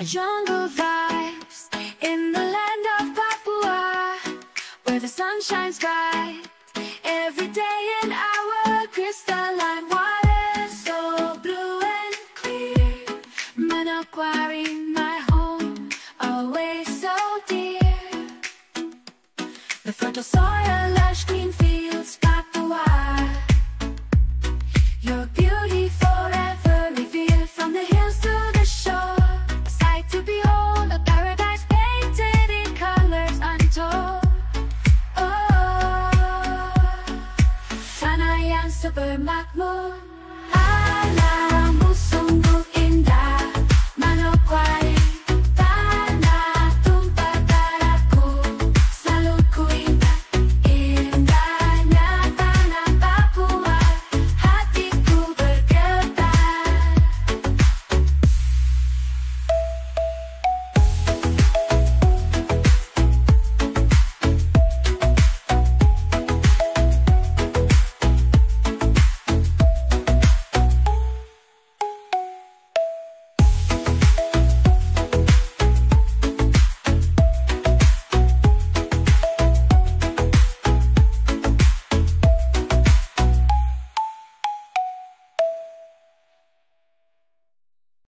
Jungle vibes in the land of Papua, where the sun shines bright every day in our crystalline water, so blue and clear. Manokwari, my home, always so dear. The fertile soil, lush green fields, Papua. Your beauty forever revealed from the hills to the shore. A sight to behold, a paradise painted in colors untold. Oh, Tanayan Super Macmoon.